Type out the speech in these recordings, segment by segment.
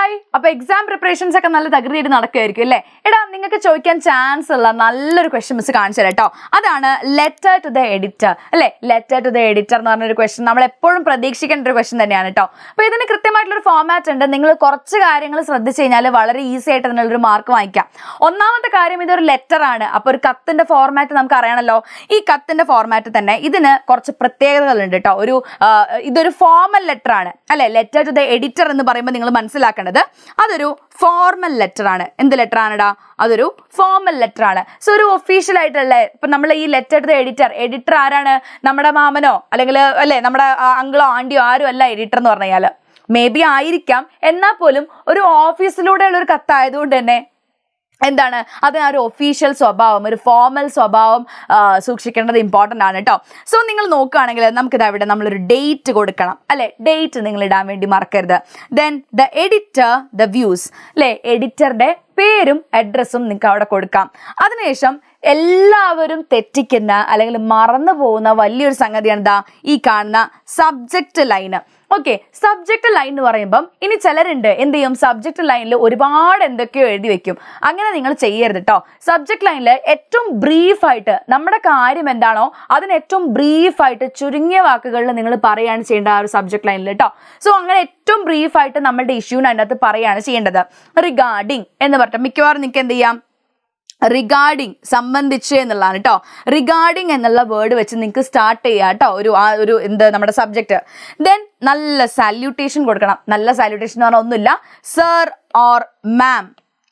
Hi. അപ്പോൾ exam preparations ഒക്കെ നല്ല തകൃതിയായിട്ട് നടക്കുകയായിരിക്കും അല്ലേ? എടാ, നിങ്ങൾക്ക് ചോദിക്കാൻ ചാൻസ് ഉള്ള നല്ലൊരു ക്വസ്റ്റ്യൻ മിസ് കാണിച്ചു തരാം കേട്ടോ. അതാണ് ലെറ്റർ ടു ദ എഡിറ്റർ അല്ലേ? ലെറ്റർ ടു ദ എഡിറ്റർ എന്ന് പറഞ്ഞൊരു ക്വസ്റ്റ്യൻ നമ്മൾ എപ്പോഴും പ്രതീക്ഷിക്കേണ്ട ഒരു ക്വസ്റ്റ്യൻ തന്നെയാണ് കേട്ടോ. അപ്പോൾ ഇതിന് കൃത്യമായിട്ടുള്ളൊരു ഫോമാറ്റ് ഉണ്ട്. നിങ്ങൾ കുറച്ച് കാര്യങ്ങൾ ശ്രദ്ധിച്ചു കഴിഞ്ഞാൽ വളരെ ഈസി ആയിട്ട് അതിനുള്ളൊരു മാർക്ക് വാങ്ങിക്കാം. ഒന്നാമത്തെ കാര്യം, ഇതൊരു ലെറ്റർ ആണ്. അപ്പോൾ ഒരു കത്തിന്റെ ഫോർമാറ്റ് നമുക്ക് അറിയണമല്ലോ. ഈ കത്തിന്റെ ഫോർമാറ്റ് തന്നെ ഇതിന് കുറച്ച് പ്രത്യേകതകളുണ്ട് കേട്ടോ. ഇതൊരു ഫോർമൽ ലെറ്റർ ആണ് അല്ലെ? ലെറ്റർ ടു ദ എഡിറ്റർ എന്ന് പറയുമ്പോൾ നിങ്ങൾ മനസ്സിലാക്കേണ്ടത് അതൊരു ഫോർമൽ ലെറ്റർ ആണ്. എന്ത് ലെറ്റർ ആണെടാ? അതൊരു ഫോർമൽ ലെറ്റർ ആണ്. സോ ഒരു ഒഫീഷ്യൽ ആയിട്ടുള്ള ഇപ്പൊ നമ്മൾ ഈ ലെറ്റർ ടു ദ എഡിറ്റർ ആരാണ്? നമ്മുടെ മാമനോ അല്ലെങ്കിൽ അല്ലെ നമ്മുടെ അങ്കിളോ ആന്റിയോ ആരും അല്ല എഡിറ്റർ എന്ന് പറഞ്ഞു കഴിഞ്ഞാൽ. മേ ബി ആയിരിക്കാം, എന്നാൽ പോലും ഒരു ഓഫീസിലൂടെയുള്ള ഒരു കത്തായതുകൊണ്ട് തന്നെ എന്താണ് അതിനൊരു ഒഫീഷ്യൽ സ്വഭാവം, ഒരു ഫോർമൽ സ്വഭാവം സൂക്ഷിക്കേണ്ടത് ഇമ്പോർട്ടൻ്റ് ആണ് കേട്ടോ. സോ നിങ്ങൾ നോക്കുകയാണെങ്കിൽ നമുക്കിത് അവിടെ നമ്മളൊരു ഡേറ്റ് കൊടുക്കണം അല്ലെ? ഡേറ്റ് നിങ്ങൾ ഇടാൻ വേണ്ടി മറക്കരുത്. Then the editor the views അല്ലെ? എഡിറ്ററുടെ പേരും അഡ്രസ്സും നിങ്ങൾക്ക് അവിടെ കൊടുക്കാം. അതിനുശേഷം എല്ലാവരും തെറ്റിക്കുന്ന അല്ലെങ്കിൽ മറന്നു പോകുന്ന വലിയൊരു സംഗതിയാണ് എന്താ ഈ കാണുന്ന subject line. Okay, subject line എന്ന് പറയുമ്പം ഇനി ചിലരുണ്ട് എന്ത് ചെയ്യും, സബ്ജക്റ്റ് ലൈനിൽ ഒരുപാട് എന്തൊക്കെയോ എഴുതി വെക്കും. അങ്ങനെ നിങ്ങൾ ചെയ്യരുത് കേട്ടോ. സബ്ജക്റ്റ് ലൈനിൽ ഏറ്റവും ബ്രീഫായിട്ട് നമ്മുടെ കാര്യം എന്താണോ അതിന് ഏറ്റവും ബ്രീഫായിട്ട് ചുരുങ്ങിയ വാക്കുകളിൽ നിങ്ങൾ പറയുകയാണ് ചെയ്യേണ്ടത് ആ ഒരു സബ്ജക്റ്റ് ലൈനിൽ കേട്ടോ. സോ അങ്ങനെ ഏറ്റവും ബ്രീഫായിട്ട് നമ്മുടെ ഇഷ്യൂവിന് അതിനകത്ത് പറയുകയാണ് ചെയ്യേണ്ടത്. റിഗാർഡിങ് എന്ന് പറഞ്ഞിട്ട് മിക്കവാറും നിങ്ങൾക്ക് എന്ത് ചെയ്യാം, റിഗാർഡിങ് സംബന്ധിച്ച് എന്നുള്ളതാണ് കേട്ടോ. റിഗാർഡിങ് എന്നുള്ള വേർഡ് വെച്ച് നിങ്ങൾക്ക് സ്റ്റാർട്ട് ചെയ്യാം കേട്ടോ ഒരു നമ്മുടെ സബ്ജക്റ്റ്. ദെൻ നല്ല സാല്യൂട്ടേഷൻ കൊടുക്കണം. നല്ല സാല്യൂട്ടേഷൻ എന്ന് പറഞ്ഞാൽ ഒന്നുമില്ല, സർ ഓർ മാം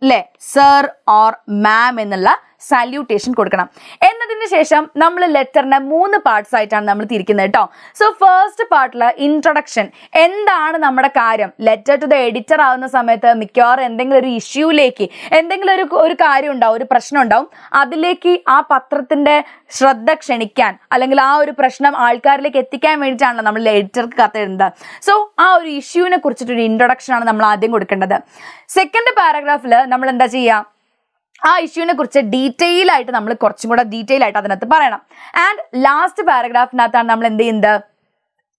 അല്ലേ? സർ ഓർ മാം എന്നുള്ള സാല്യൂട്ടേഷൻ കൊടുക്കണം. എന്നതിന് ശേഷം നമ്മൾ ലെറ്ററിനെ 3 പാർട്സ് ആയിട്ടാണ് നമ്മൾ തിരിക്കുന്നത് കേട്ടോ. സോ ഫസ്റ്റ് പാർട്ടിൽ ഇൻട്രൊഡക്ഷൻ, എന്താണ് നമ്മുടെ കാര്യം. ലെറ്റർ ടു ദ എഡിറ്റർ ആവുന്ന സമയത്ത് മിക്കവാറും എന്തെങ്കിലും ഒരു ഇഷ്യൂലേക്ക് എന്തെങ്കിലും ഒരു കാര്യം ഉണ്ടാവും, ഒരു പ്രശ്നം ഉണ്ടാവും. അതിലേക്ക് ആ പത്രത്തിന്റെ ശ്രദ്ധ ക്ഷണിക്കാൻ അല്ലെങ്കിൽ ആ ഒരു പ്രശ്നം ആൾക്കാരിലേക്ക് എത്തിക്കാൻ വേണ്ടിയിട്ടാണല്ലോ നമ്മൾ എഡിറ്റർക്ക് കത്തെഴുതുന്നത്. സോ ആ ഒരു ഇഷ്യൂവിനെ കുറിച്ചിട്ടൊരു ഇൻട്രൊഡക്ഷൻ ആണ് നമ്മൾ ആദ്യം കൊടുക്കേണ്ടത്. സെക്കൻഡ് പാരഗ്രാഫിൽ നമ്മൾ എന്താ ചെയ്യുക, ആ ഇഷ്യൂവിനെ കുറിച്ച് ഡീറ്റെയിൽ ആയിട്ട് നമ്മൾ കുറച്ചും കൂടെ ഡീറ്റെയിൽ ആയിട്ട് അതിനകത്ത് പറയണം. ആൻഡ് ലാസ്റ്റ് പാരഗ്രാഫിനകത്താണ് നമ്മൾ എന്ത് ചെയ്യുന്നത്,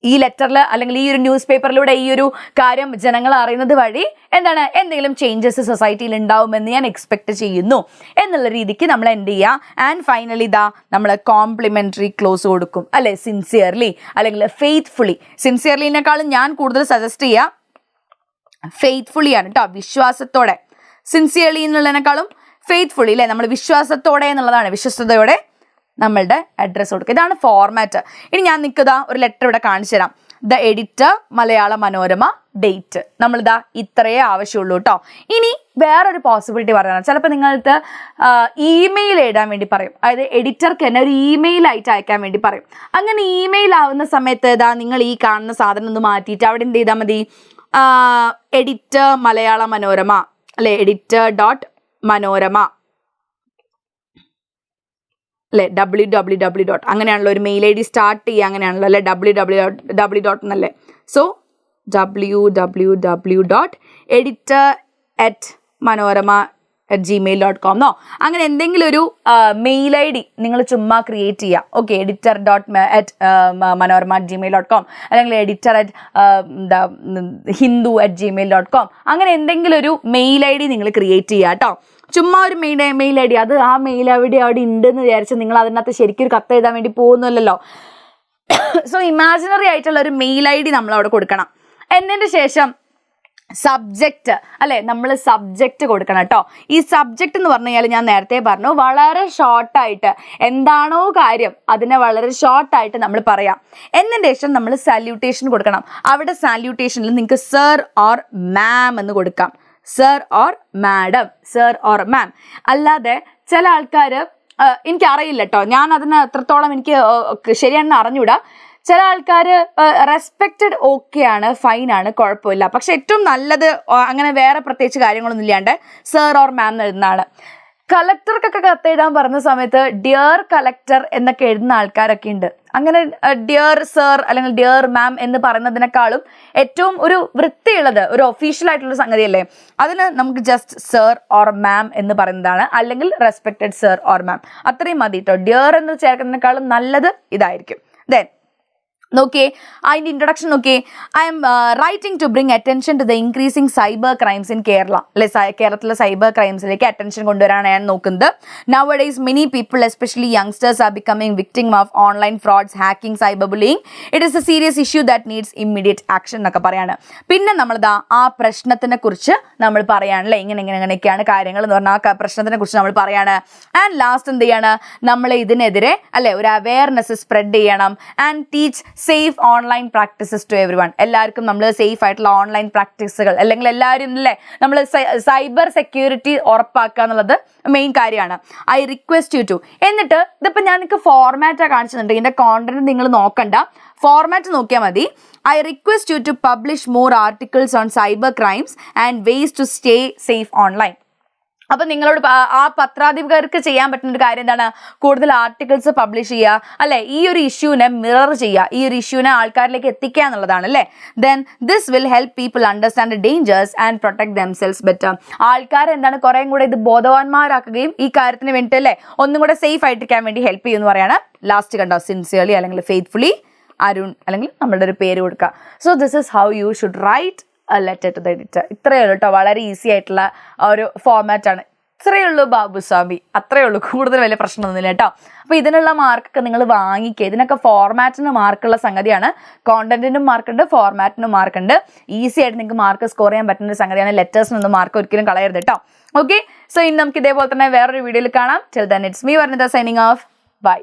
ഈ ലെറ്ററിൽ അല്ലെങ്കിൽ ഈ ഒരു ന്യൂസ് പേപ്പറിലൂടെ ഈ ഒരു കാര്യം ജനങ്ങൾ അറിയുന്നത് വഴി എന്താണ് എന്തെങ്കിലും ചേഞ്ചസ് സൊസൈറ്റിയിൽ ഉണ്ടാവുമെന്ന് ഞാൻ എക്സ്പെക്ട് ചെയ്യുന്നു എന്നുള്ള രീതിക്ക് നമ്മൾ എന്ത് ചെയ്യുക. ആൻഡ് ഫൈനലി ഇതാ നമ്മൾ കോംപ്ലിമെന്ററി ക്ലോസ് കൊടുക്കും അല്ലെ? സിൻസിയർലി അല്ലെങ്കിൽ ഫെയ്ത്ത്ഫുള്ളി. സിൻസിയർലിനേക്കാളും ഞാൻ കൂടുതൽ സജസ്റ്റ് ചെയ്യുക ഫെയ്ത്ത്ഫുള്ളി ആണ് കേട്ടോ, വിശ്വാസത്തോടെ. സിൻസിയർലി എന്നുള്ളതിനേക്കാളും ഫെയ്ത്ത്ഫുള്ളി അല്ലേ? നമ്മൾ വിശ്വാസത്തോടെ എന്നുള്ളതാണ്, വിശ്വസ്തയോടെ നമ്മളുടെ അഡ്രസ്സ് കൊടുക്കുക. ഇതാണ് ഫോർമാറ്റ്. ഇനി ഞാൻ നിൽക്കുക ഒരു ലെറ്റർ ഇവിടെ കാണിച്ചു തരാം. The editor, Malayala Manorama, date. നമ്മളിതാ ഇത്രയേ ആവശ്യമുള്ളൂ കേട്ടോ. ഇനി വേറൊരു പോസിബിലിറ്റി പറയുന്നത്, ചിലപ്പോൾ നിങ്ങൾക്ക് ഇമെയിൽ എഴുതാൻ വേണ്ടി പറയും. അതായത് എഡിറ്റർക്ക് തന്നെ ഒരു ഇമെയിൽ ആയിട്ട് അയക്കാൻ വേണ്ടി പറയും. അങ്ങനെ ഇമെയിൽ ആവുന്ന സമയത്ത് ഇതാ നിങ്ങൾ ഈ കാണുന്ന സാധനം ഒന്ന് മാറ്റിയിട്ട് അവിടെ എന്ത് ചെയ്താൽ മതി, എഡിറ്റർ മലയാള മനോരമ അല്ലെ? എഡിറ്റർ .മനോരമ അല്ലെ? www. അങ്ങനെയാണല്ലോ ഒരു മെയിൽ ID സ്റ്റാർട്ട് ചെയ്യുക, അങ്ങനെയാണല്ലോ അല്ലെ? www എന്നല്ലേ? സോ www.editor@manorama@gmail.com അങ്ങനെ എന്തെങ്കിലും ഒരു മെയിൽ ID നിങ്ങൾ ചുമ്മാ ക്രിയേറ്റ് ചെയ്യുക. ഓക്കെ, editor.manorama@gmail.com അല്ലെങ്കിൽ editor@hindu@gmail.com അങ്ങനെ എന്തെങ്കിലും ഒരു മെയിൽ ID നിങ്ങൾ ക്രിയേറ്റ് ചെയ്യുക കേട്ടോ. ചുമ്മാ ഒരു മെയിൽ ID, അത് ആ മെയിൽ അവിടെ ഉണ്ടെന്ന് വിചാരിച്ച് നിങ്ങൾ അതിനകത്ത് ശരിക്കും ഒരു കത്ത് എഴുതാൻ വേണ്ടി പോകുന്നില്ലല്ലോ. സോ ഇമാജിനറി ആയിട്ടുള്ള ഒരു മെയിൽ ID നമ്മൾ അവിടെ കൊടുക്കണം. എന്നതിന് ശേഷം സബ്ജക്റ്റ് അല്ലെ? നമ്മൾ സബ്ജക്റ്റ് കൊടുക്കണം കേട്ടോ. ഈ സബ്ജക്റ്റ് എന്ന് പറഞ്ഞു കഴിഞ്ഞാൽ ഞാൻ നേരത്തെ പറഞ്ഞു, വളരെ ഷോർട്ടായിട്ട് എന്താണോ കാര്യം അതിനെ വളരെ ഷോർട്ടായിട്ട് നമ്മൾ പറയാം. എന്നതിന് ശേഷം നമ്മൾ സാല്യൂട്ടേഷൻ കൊടുക്കണം. അവിടെ സാല്യൂട്ടേഷനിൽ നിങ്ങൾക്ക് സർ ഓർ മാം എന്ന് കൊടുക്കാം. Sir or madam, sir or ma'am. അല്ലാതെ ചില ആൾക്കാർ, എനിക്കറിയില്ല കേട്ടോ, ഞാൻ അതിന് എത്രത്തോളം എനിക്ക് ശരിയാണെന്ന് അറിഞ്ഞൂടാ. ചില ആൾക്കാർ റെസ്പെക്റ്റഡ് ഓക്കെയാണ്, ഫൈനാണ്, കുഴപ്പമില്ല. പക്ഷെ ഏറ്റവും നല്ലത് അങ്ങനെ വേറെ പ്രത്യേകിച്ച് കാര്യങ്ങളൊന്നും ഇല്ലാണ്ട് സർ ഓർ മാം എഴുതുന്നതാണ്. കളക്ടർക്കൊക്കെ കത്തെഴുതാൻ പറഞ്ഞ സമയത്ത് ഡിയർ കളക്ടർ എന്നൊക്കെ എഴുതുന്ന ആൾക്കാരൊക്കെ ഉണ്ട്. അങ്ങനെ ഡിയർ സർ അല്ലെങ്കിൽ ഡിയർ മാം എന്ന് പറയുന്നതിനേക്കാളും ഏറ്റവും ഒരു വൃത്തിയുള്ളത് ഒരു ഒഫീഷ്യൽ ആയിട്ടുള്ള സംഗതിയല്ലേ, അതിന് നമുക്ക് ജസ്റ്റ് സർ ഓർ മാം എന്ന് പറയുന്നതാണ്. അല്ലെങ്കിൽ റെസ്പെക്റ്റഡ് സർ ഓർ മാം, അത്രയും മതി കേട്ടോ. ഡിയർ എന്ന് ചേർക്കുന്നതിനേക്കാളും നല്ലത് ഇതായിരിക്കും. ദെൻ നോക്കിയേ, അതിൻ്റെ ഇൻട്രൊഡക്ഷൻ നോക്കിയേ. I am writing to bring attention to the increasing cyber crimes in Kerala. അല്ലെ, കേരളത്തിലെ സൈബർ ക്രൈംസിലേക്ക് അറ്റൻഷൻ കൊണ്ടുവരാനാണ് ഞാൻ നോക്കുന്നത്. Nowadays many people, especially youngsters, are becoming victim of online frauds, hacking, cyberbullying. It is a serious issue that needs immediate action എന്നൊക്കെ പറയാണ്. പിന്നെ നമ്മളിതാ ആ പ്രശ്നത്തിനെ കുറിച്ച് നമ്മൾ പറയാണല്ലേ, ഇങ്ങനെയൊക്കെയാണ് കാര്യങ്ങൾ എന്ന് പറഞ്ഞാൽ ആ പ്രശ്നത്തിനെ കുറിച്ച് നമ്മൾ പറയാണ്. ആൻഡ് ലാസ്റ്റ് എന്ത് ചെയ്യാണ്, നമ്മൾ ഇതിനെതിരെ അല്ലെ ഒരു അവയർനെസ് സ്പ്രെഡ് ചെയ്യണം. And teach safe online practices to everyone. എല്ലാവർക്കും നമ്മൾ സേഫ് ആയിട്ടുള്ള ഓൺലൈൻ പ്രാക്ടീസുകൾ, അല്ലെങ്കിൽ എല്ലാവരും അല്ലേ നമ്മൾ സൈബർ സെക്യൂരിറ്റി ഉറപ്പാക്കുക എന്നുള്ളത് മെയിൻ കാര്യമാണ്. I request you to. എന്നിട്ട് ഇതിപ്പോൾ ഞാൻ നിങ്ങൾക്ക് ഫോർമാറ്റാണ് കാണിച്ചിട്ടുണ്ട്, ഇതിൻ്റെ കോണ്ടന്റ് നിങ്ങൾ നോക്കണ്ട, ഫോർമാറ്റ് നോക്കിയാൽ മതി. I request you to publish more articles on cyber crimes and ways to stay safe online. അപ്പം നിങ്ങളോട് ആ പത്രാധിപർക്ക് ചെയ്യാൻ പറ്റുന്ന ഒരു കാര്യം എന്താണ്, കൂടുതൽ ആർട്ടിക്കിൾസ് പബ്ലിഷ് ചെയ്യുക, അല്ലെ, ഈ ഒരു ഇഷ്യൂനെ മിറർ ചെയ്യുക, ഈ ഒരു ഇഷ്യൂനെ ആൾക്കാരിലേക്ക് എത്തിക്കുക എന്നുള്ളതാണ് അല്ലേ. Then this will help people understand dangers and protect themselves better. ആൾക്കാരെ എന്താണ് കുറേയും കൂടെ ഇത് ബോധവാന്മാരാക്കുകയും ഈ കാര്യത്തിന് വേണ്ടിയിട്ട് അല്ലേ ഒന്നും കൂടെ സേഫ് ആയിട്ടിരിക്കാൻ വേണ്ടി ഹെൽപ്പ് ചെയ്യുമെന്ന് പറയാണ്. ലാസ്റ്റ് കണ്ടോ, സിൻസിയർലി അല്ലെങ്കിൽ ഫെയ്ത്ത്ഫുള്ളി അരുൺ, അല്ലെങ്കിൽ നമ്മളുടെ ഒരു പേര് കൊടുക്കുക. So this is how you should write letter to the editor. ഇത്രയേ ഉള്ളൂ കേട്ടോ, വളരെ ഈസി ആയിട്ടുള്ള ഒരു ഫോർമാറ്റാണ്. ഇത്രയേ ഉള്ളൂ ബാബുസ്വാമി, അത്രയേ ഉള്ളൂ, കൂടുതൽ വലിയ പ്രശ്നമൊന്നുമില്ല കേട്ടോ. അപ്പോൾ ഇതിനുള്ള മാർക്കൊക്കെ നിങ്ങൾ വാങ്ങിക്കുക. ഇതിനൊക്കെ ഫോർമാറ്റിന് മാർക്കുള്ള സംഗതിയാണ്. കോണ്ടന്റിനും മാർക്കുണ്ട്, ഫോർമാറ്റിനും മാർക്കുണ്ട്. ഈസി ആയിട്ട് നിങ്ങൾക്ക് മാർക്ക് സ്കോർ ചെയ്യാൻ പറ്റുന്ന ഒരു സംഗതിയാണ്. ലെറ്റേഴ്സിനൊന്നും മാർക്ക് ഒരിക്കലും കളയരുത് കേട്ടോ. ഓക്കെ, സോ ഇനി നമുക്ക് ഇതേപോലെ തന്നെ വേറൊരു വീഡിയോയിൽ കാണാം. Till then it's me Varnita signing off. By.